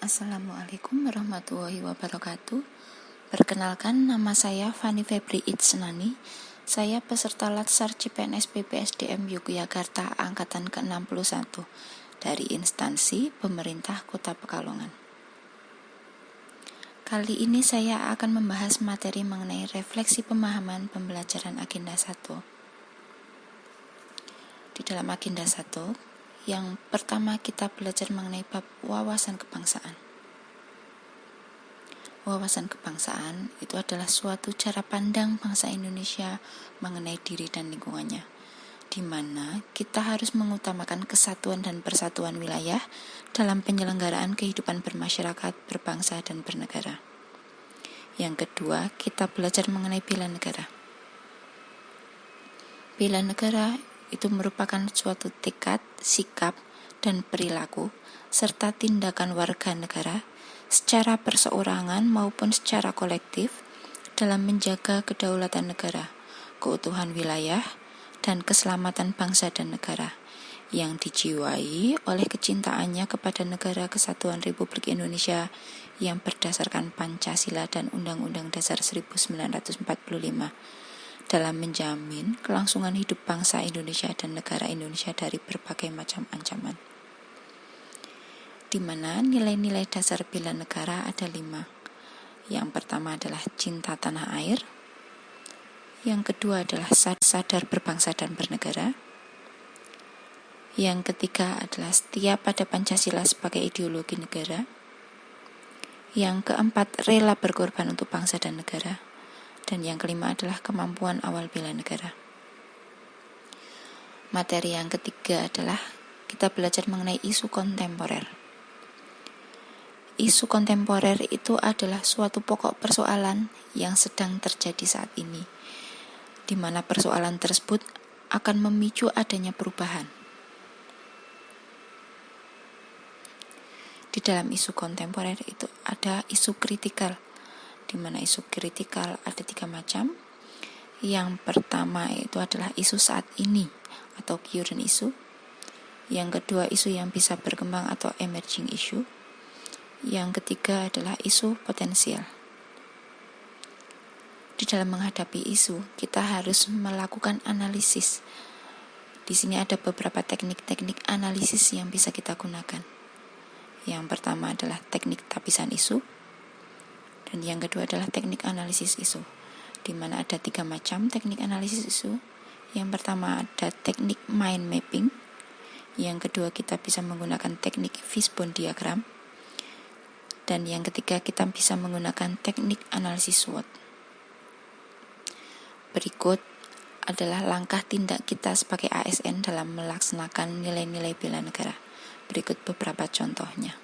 Assalamualaikum warahmatullahi wabarakatuh. Perkenalkan, nama saya Fani Febri Itsnani. Saya peserta Latsar CPNS PPSDM Yogyakarta Angkatan ke-61 dari instansi pemerintah Kota Pekalongan. Kali ini saya akan membahas materi mengenai refleksi pemahaman pembelajaran Agenda 1. Di dalam Agenda 1, yang pertama kita belajar mengenai bab wawasan kebangsaan. Wawasan kebangsaan itu adalah suatu cara pandang bangsa Indonesia mengenai diri dan lingkungannya, di mana kita harus mengutamakan kesatuan dan persatuan wilayah dalam penyelenggaraan kehidupan bermasyarakat, berbangsa, dan bernegara. Yang kedua, kita belajar mengenai bela negara. Bela negara itu merupakan suatu tekad, sikap, dan perilaku, serta tindakan warga negara secara perseorangan maupun secara kolektif dalam menjaga kedaulatan negara, keutuhan wilayah, dan keselamatan bangsa dan negara, yang dijiwai oleh kecintaannya kepada Negara Kesatuan Republik Indonesia yang berdasarkan Pancasila dan Undang-Undang Dasar 1945, dalam menjamin kelangsungan hidup bangsa Indonesia dan negara Indonesia dari berbagai macam ancaman. Di mana nilai-nilai dasar bela negara ada 5. Yang pertama adalah cinta tanah air. Yang kedua adalah sadar berbangsa dan bernegara. Yang ketiga adalah setia pada Pancasila sebagai ideologi negara. Yang keempat, rela berkorban untuk bangsa dan negara. Dan yang kelima adalah kemampuan awal bela negara. Materi yang ketiga adalah kita belajar mengenai isu kontemporer. Isu kontemporer itu adalah suatu pokok persoalan yang sedang terjadi saat ini, di mana persoalan tersebut akan memicu adanya perubahan. Di dalam isu kontemporer itu ada isu kritikal, di mana isu kritikal ada 3 macam. Yang pertama itu adalah isu saat ini atau current issue. Yang kedua, isu yang bisa berkembang atau emerging issue. Yang ketiga adalah isu potensial. Di dalam menghadapi isu, kita harus melakukan analisis. Di sini ada beberapa teknik-teknik analisis yang bisa kita gunakan. Yang pertama adalah teknik tapisan isu. Dan yang kedua adalah teknik analisis isu, di mana ada 3 macam teknik analisis isu. Yang pertama ada teknik mind mapping. Yang kedua kita bisa menggunakan teknik fishbone diagram. Dan yang ketiga kita bisa menggunakan teknik analisis SWOT. Berikut adalah langkah tindak kita sebagai ASN dalam melaksanakan nilai-nilai bela negara. Berikut beberapa contohnya.